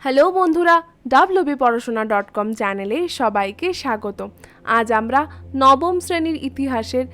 Hello বন্ধুরা, wbporashona.com চ্যানেলে সবাইকে স্বাগত। আজ আমরা নবম শ্রেণীর ইতিহাসের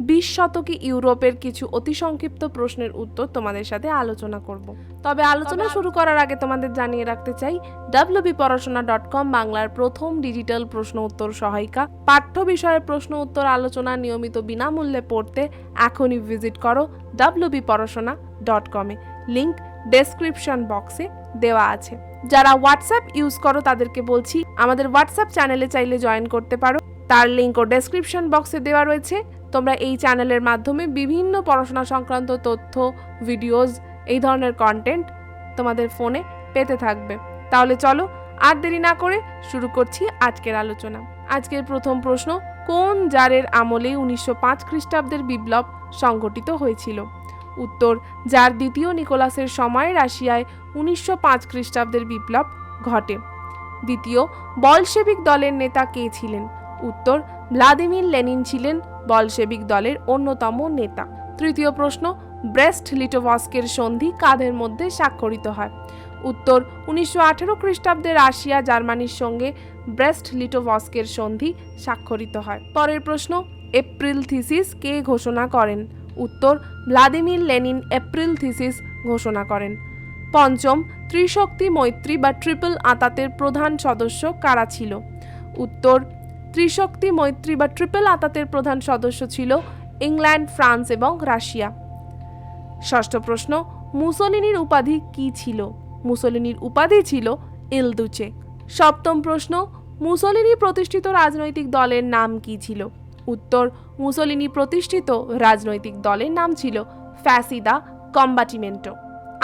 20 শতকে ইউরোপের কিছু অতি সংক্ষিপ্ত প্রশ্নের উত্তর তোমাদের সাথে আলোচনা করব। তবে আলোচনা শুরু করার আগে তোমাদের জানিয়ে রাখতে চাই, wbporashona.com বাংলার প্রথম ডিজিটাল প্রশ্ন উত্তর সহায়িকা। পাঠ্য বিষয়ের প্রশ্ন উত্তর আলোচনা নিয়মিত বিনামূল্যে পড়তে এখনই ভিজিট করো wbporashona.com এ। লিংক ডেসক্রিপশন বক্সে দেওয়া আছে। যারা হোয়াটসঅ্যাপ ইউজ করো তাদেরকে বলছি, আমাদের হোয়াটসঅ্যাপ চ্যানেলে চাইলে জয়েন করতে পারো। তার লিঙ্কও ডেসক্রিপশন বক্সে দেওয়া রয়েছে। তোমরা এই চ্যানেলের মাধ্যমে বিভিন্ন পড়াশোনা সংক্রান্ত তথ্য, ভিডিওস, এই ধরনের কন্টেন্ট তোমাদের ফোনে পেতে থাকবে। তাহলে চলো আর দেরি না করে শুরু করছি আজকের আলোচনা। আজকের প্রথম প্রশ্ন, কোন জারের আমলে 1905 খ্রিস্টাব্দের বিপ্লব সংঘটিত হয়েছিল? উত্তর, জার দ্বিতীয় নিকোলাসের সময় রাশিয়ায় 1905 খ্রিস্টাব্দের বিপ্লব ঘটে। দ্বিতীয়, বলশেভিক দলের নেতা কে ছিলেন? উত্তর, ভ্লাদিমির লেনিন ছিলেন বলশেভিক দলের অন্যতম নেতা। তৃতীয় প্রশ্ন, ব্রেস্ট লিটোভস্কের সন্ধি কাদের মধ্যে স্বাক্ষরিত হয়? উত্তর, 1918 খ্রিস্টাব্দে রাশিয়া জার্মানির সঙ্গে ব্রেস্ট লিটোভস্কের সন্ধি স্বাক্ষরিত হয়। পরের প্রশ্ন, এপ্রিল থিসিস কে ঘোষণা করেন? উত্তর, ভ্লাদিমির লেনিন এপ্রিল থিসিস ঘোষণা করেন। পঞ্চম, ত্রিশক্তি মৈত্রী বা ট্রিপল আঁতাতের প্রধান সদস্য কারা ছিল? উত্তর, ত্রিশক্তি মৈত্রী বা ট্রিপল আঁতাতের প্রধান সদস্য ছিল ইংল্যান্ড, ফ্রান্স এবং রাশিয়া। ষষ্ঠ প্রশ্ন, মুসোলিনির উপাধি কি ছিল? মুসোলিনির উপাধি ছিল ইল দুচে। সপ্তম প্রশ্ন, মুসোলিনি প্রতিষ্ঠিত রাজনৈতিক দলের নাম কি ছিল? উত্তর, মুসোলিনি প্রতিষ্ঠিত রাজনৈতিক দলের নাম ছিল ফ্যাসিদা কম্বাটিমেন্টো।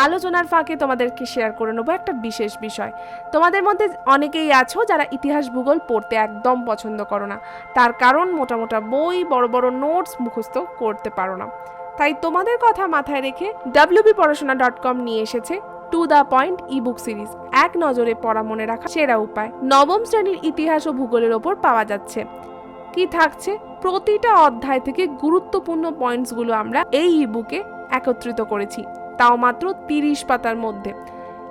আলোচনার ফাঁকে তোমাদেরকে শেয়ার করে নেবো একটা বিশেষ বিষয়। তোমাদের মধ্যে অনেকেই আছো যারা ইতিহাস ভূগোল পড়তে একদম পছন্দ করো না। তার কারণ মোটা মোটা বই, বড় বড় নোটস মুখস্থ করতে পারো না। তাই তোমাদের কথা মাথায় রেখে wbporashona.com নিয়ে এসেছে to the point ebook series. এক নজরে পড়া মনে রাখা সেরা উপায়। নবম শ্রেণীর ইতিহাস ও ভূগোলের ওপর পাওয়া যাচ্ছে। কি থাকছে? প্রতিটা অধ্যায় থেকে গুরুত্বপূর্ণ পয়েন্টসগুলো আমরা এই ইবুকে একত্রিত করেছি, তাও মাত্র 30 পাতার মধ্যে।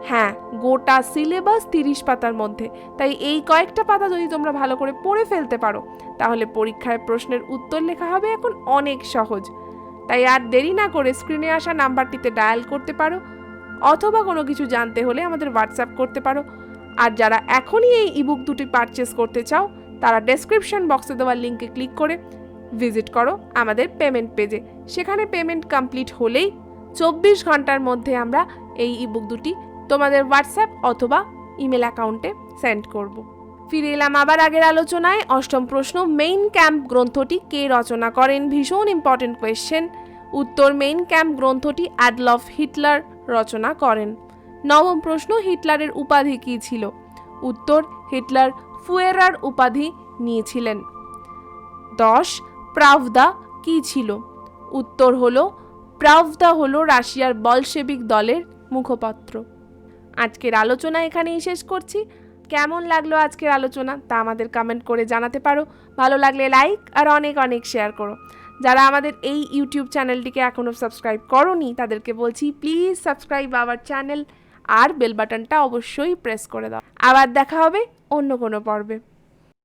হ্যাঁ, গোটা সিলেবাস 30 পাতার মধ্যে। তাই এই কয়েকটা পাতা যদি তোমরা ভালো করে পড়ে ফেলতে পারো, তাহলে পরীক্ষায় প্রশ্নের উত্তর লেখা হবে এখন অনেক সহজ। তাই আর দেরি না করে স্ক্রিনে আসা নাম্বারটিতে ডায়াল করতে পারো, অথবা কোনো কিছু জানতে হলে আমাদের হোয়াটসঅ্যাপ করতে পারো। আর যারা এখনই এই ইবুক দুটি পারচেস করতে চাও, তারা ডেসক্রিপশন বক্সে দেওয়া লিঙ্কে ক্লিক করে ভিজিট করো আমাদের পেমেন্ট পেজে। সেখানে পেমেন্ট কমপ্লিট হলেই 24 ঘন্টার মধ্যে আমরা এই ইবুক দুটি তোমাদের হোয়াটসঅ্যাপ অথবা ইমেল অ্যাকাউন্টে সেন্ড করব। ফিরে এলাম আবার আগের আলোচনায়। অষ্টম প্রশ্ন, মেইন ক্যাম্প গ্রন্থটি কে রচনা করেন? ভীষণ ইম্পর্টেন্ট কোয়েশ্চেন। উত্তর, মেইন ক্যাম্প গ্রন্থটি অ্যাডলফ হিটলার রচনা করেন। নবম প্রশ্ন, হিটলারের উপাধি কী ছিল? উত্তর, হিটলার ফুয়েরার উপাধি নিয়েছিলেন। 10, প্রাভদা কি ছিল? উত্তর হলো, প্রাভদা হলো রাশিয়ার বলশেভিক দলের মুখপাত্র। আজকের আলোচনা এখানেই শেষ করছি। কেমন লাগলো আজকের আলোচনা তা আমাদের কমেন্ট করে জানাতে পারো। ভালো লাগলে লাইক আর অনেক অনেক শেয়ার করো। যারা আমাদের এই ইউটিউব চ্যানেলটিকে এখনও সাবস্ক্রাইব করোনি তাদেরকে বলছি, প্লিজ সাবস্ক্রাইব আওয়ার চ্যানেল আর বেল বাটনটা অবশ্যই প্রেস করে দাও। আবার দেখা হবে অন্য কোনো পর্বে।